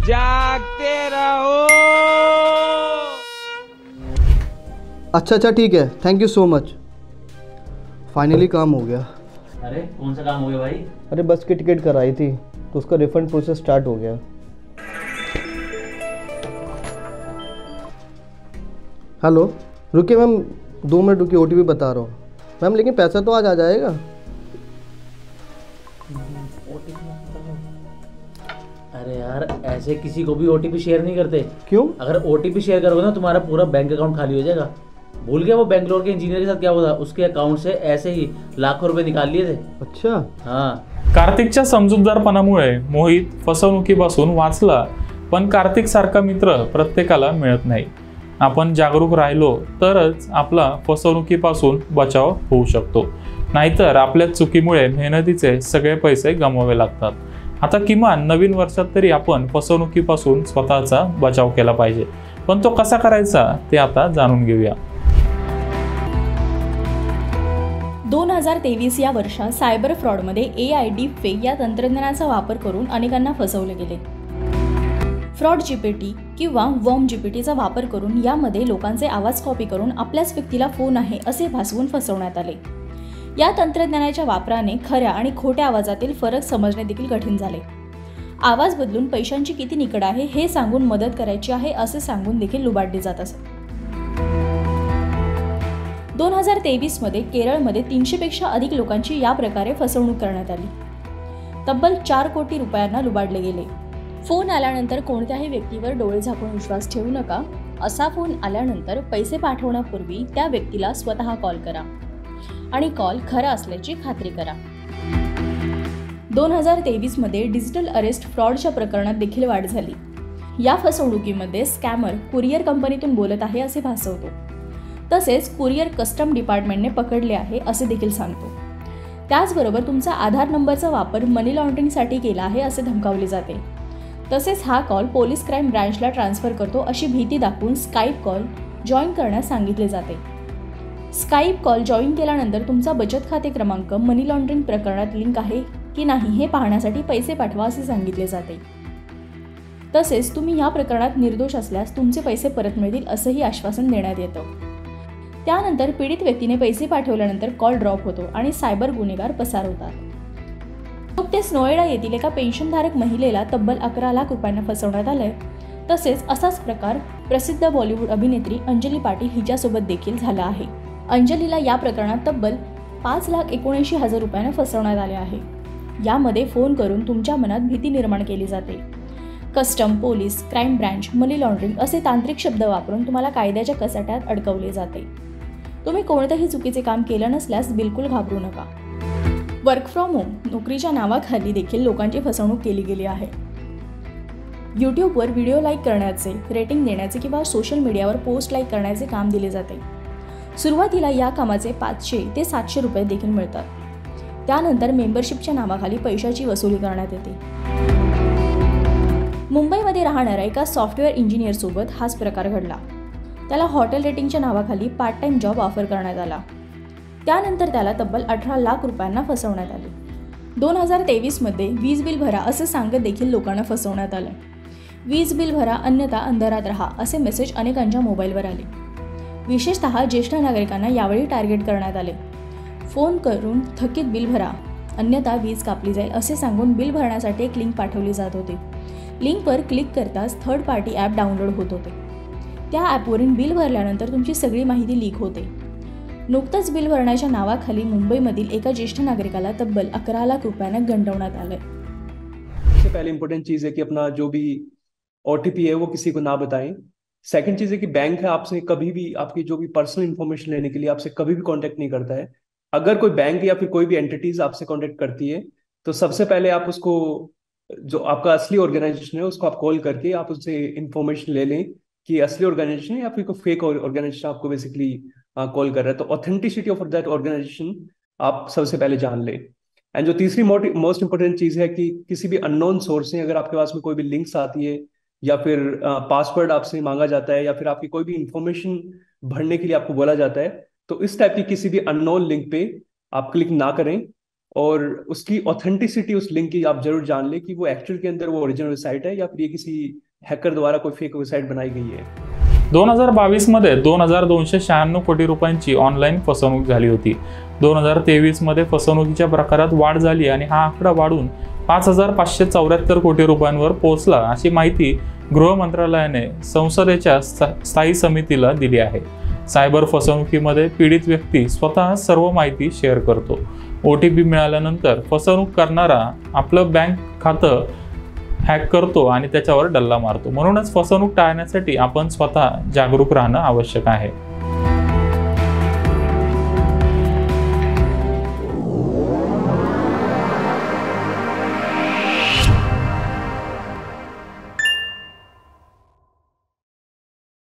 जागते रहो। अच्छा ठीक है, thank you so much. Finally काम हो गया। अरे कौन सा काम हो गया भाई? अरे बस की टिकट कराई थी तो उसका रिफंड प्रोसेस स्टार्ट हो गया। हेलो रुकिए मैम, 2 मिनट रुकिए, ओटीपी बता रहा हूँ मैम, लेकिन पैसा तो आज आ जाएगा। अरे यार ऐसे किसी को भी ओटीपी शेयर नहीं करते। क्यों? अगर ओटीपी शेयर करोगे ना तुम्हारा पूरा बैंक अकाउंट खाली हो जाएगा। भूल गया वो बेंगलोर के इंजीनियर के साथ क्या हुआ था? उसके अकाउंट से ऐसे ही लाखों रुपए निकाल लिए थे। अच्छा हाँ। कार्तिकच्या समजूतदारपणामुळे मोहित फसवणुकीपासून वाचला, पण कार्तिक सारखा मित्र प्रत्येकाला मिळत नाही। आपण जागरूक राहिलो तरच आपला फसवणुकीपासून बचाव होऊ शकतो, नाहीतर आपल्या चुकीमुळे मेहनतीचे सगळे पैसे गमवावे लागतात। आता किमान नवीन वर्षात तरी आपण फसवणुकीपासून स्वतःचा बचाव केला पाहिजे, पण तो कसा करायचा ते आता जाणून घेऊया। 2023 या वर्षात सायबर फ्रॉडमध्ये AI डीपफेक या तंत्रज्ञानाचा वापर करून अनेकांना फसवले गेले। फ्रॉड जीपीटी किंवा वर्म जीपीटीचा वापर करून यामध्ये लोकांचे आवाज कॉपी करून आपल्याच व्यक्तीला फोन आहे असे भासवून फसवण्यात आले। या तंत्रज्ञानाच्या वापराने खऱ्या आणि खोट्या आवाजातील फरक समजणे देखील कठीण झाले। आवाज बदलून पैशांची किती निकड आहे हे सांगून मदत करायची आहे असे सांगून देखील लुबाडले जात असे। 2023 मध्ये केरळमध्ये 300 पेक्षा अधिक लोकांची या प्रकारे फसवणूक करण्यात आली। तब्बल 4 कोटी रुपयांना लुबाडले गेले। फोन आल्यानंतर कोणत्याही व्यक्तीवर डोळे झाकून विश्वास ठेवू नका। असा फोन आल्यानंतर पैसे पाठवण्यापूर्वी त्या व्यक्तीला स्वतः कॉल करा आणि कॉल खरा असल्याची खात्री करा। 2023 मध्ये डिजिटल अरेस्ट फ्रॉडच्या प्रकरणात देखील वाढ झाली। या फसवणुकीमध्ये स्कॅमर कुरिअर कंपनीतून बोलत आहे असे भासवतो, तसेच कुरिअर कस्टम डिपार्टमेंटने पकडले आहे असे देखील सांगतो। त्याचबरोबर तुमचा आधार नंबरचा वापर मनी लॉन्ड्रिंगसाठी केला आहे असे धमकावले जाते। तसेच हा कॉल पोलीस क्राईम ब्रांचला ट्रान्सफर करतो अशी भीती दाखवून स्काईप कॉल जॉईन करण्यास सांगितले जाते। स्काईप कॉल जॉईन केल्यानंतर तुमचा बचत खाते क्रमांक मनी लॉन्ड्रिंग प्रकरणात लिंक आहे की नाही हे पाहण्यासाठी पैसे पाठवा असे सांगितले जाते। तसेच तुम्ही या प्रकरणात निर्दोष असल्यास तुमचे पैसे परत मिळतील असेही आश्वासन देण्यात येतं। त्यानंतर पीडित व्यक्तीने पैसे पाठवल्यानंतर कॉल ड्रॉप होतो आणि सायबर गुन्हेगार पसार होतात। नुकतेच नोएडा येथील एका पेन्शनधारक महिलेला तब्बल 11 लाख रुपयांना फसवण्यात आलंय। तसेच असाच प्रकार प्रसिद्ध बॉलिवूड अभिनेत्री अंजली पाटील हिच्यासोबत देखील झाला आहे। अंजलीला या प्रकरणात तब्बल 5,79,000 रुपयांना फसवण्यात आले आहे। यामध्ये फोन करून तुमच्या मनात भीती निर्माण केली जाते। कस्टम, पोलीस, क्राईम ब्रांच, मनी लॉन्ड्रिंग असे तांत्रिक शब्द वापरून तुम्हाला कायद्याच्या कचाट्यात अडकवले जाते। तुम्ही कोणतेही चुकीचे काम केलं नसल्यास बिलकुल घाबरू नका। वर्क फ्रॉम होम नोकरीच्या नावाखाली देखील लोकांची फसवणूक केली गेली आहे। यूट्यूबवर व्हिडिओ लाईक करण्याचे, रेटिंग देण्याचे किंवा सोशल मीडियावर पोस्ट लाईक करण्याचे काम दिले जाते। सुरुवातीला या कामाचे 500 ते 700 रुपये देखील मिळतात। त्यानंतर मेंबरशिपच्या नावाखाली पैशाची वसुली करण्यात येते। मुंबईमध्ये राहणाऱ्या एका सॉफ्टवेअर इंजिनियरसोबत हाच प्रकार घडला। त्याला हॉटेल रेटिंगच्या नावाखाली पार्ट टाइम जॉब ऑफर करण्यात आला। त्यानंतर त्याला तब्बल 18 लाख रुपयांना फसवण्यात आले। 2023 मध्ये वीज बिल भरा असे सांगत देखील लोकांना फसवण्यात आले। वीज बिल भरा अन्यथा अंधारात राहा असे मेसेज अनेकांच्या मोबाईलवर आले। विशेषतः ज्येष्ठ नागरिकांना यावेळी टार्गेट करण्यात आले। फोन करून थकीत बिल भरा अन्यथा वीज कापली जाईल असे सांगून बिल भरण्यासाठी एक लिंक पाठवली जात होती। लिंकवर क्लिक करताच थर्ड पार्टी ॲप डाउनलोड होत होते। त्या ॲपवरून बिल भरल्यानंतर तुमची सगळी माहिती लीक होते। नुकतंच बिल भरण्याच्या नावाखाली मुंबईमधील एका ज्येष्ठ नागरिकाला तब्बल 11 लाख रुपयांना गंडवण्यात आले। सबसे पहले इंपॉर्टेंट चीज है कि अपना जो भी ओटीपी है वो किसी को ना बताएं। सेकंड चीज है कि बैंक है आपसे कभी भी आपकी जो भी पर्सनल इंफॉर्मेशन लेने के लिए आपसे कभी भी कांटेक्ट नहीं करता है। अगर कोई बैंक या फिर कोई भी एंटिटीज आपसे कांटेक्ट करती है तो सबसे पहले आप उसको, जो आपका असली ऑर्गेनाइजेशन है उसको आप कॉल करके आप उससे इंफॉर्मेशन ले लें कि असली ऑर्गेनाइजेशन है या फिर कोई फेक ऑर्गेनाइजेशन आपको बेसिकली कॉल कर रहा है। तो ऑथेंटिसिटी ऑफ दैट ऑर्गेनाइजेशन आप सबसे पहले जान लें। एंड जो तीसरी मोस्ट इंपॉर्टेंट चीज है कि किसी भी अननोन सोर्स से अगर आपके पास में कोई भी लिंक्स आती है या फिर पासवर्ड आपसे मांगा जाता है या फिर आपकी कोई भी इंफॉर्मेशन भरने के लिए आपको बोला जाता है, तो इस टाइप की किसी भी अननोन लिंक पे आप क्लिक ना करें और उसकी ऑथेंटिसिटी उस लिंक की आप जरूर जान ले कि वो एक्चुअल के अंदर वो ओरिजिनल वेबसाइट है या फिर ये किसी हैकर द्वारा कोई फेक वेबसाइट बनाई गई है। 2022 मध्ये 2296 कोटी रुपयांची ऑनलाईन फसवणूक झाली होती. 2023 मध्ये फसवणुकीच्या प्रकारात वाढ झाली आणि हा आकडा वाढून 5574 कोटी रुपयांवर पोहोचला अशी माहिती गृह मंत्रालयाने संसदेच्या स्थायी समितीला दिली आहे. सायबर फसवणुकीमध्ये पीडित व्यक्ती स्वतः सर्व माहिती शेअर करतो. OTP मिळाल्यानंतर फसवणूक करणारा आपलं बँक खातं हॅक करतो आणि त्याच्यावर डल्ला मारतो. म्हणूनच फसवणूक टाळण्यासाठी आपण स्वतः जागरूक राहणं आवश्यक आहे.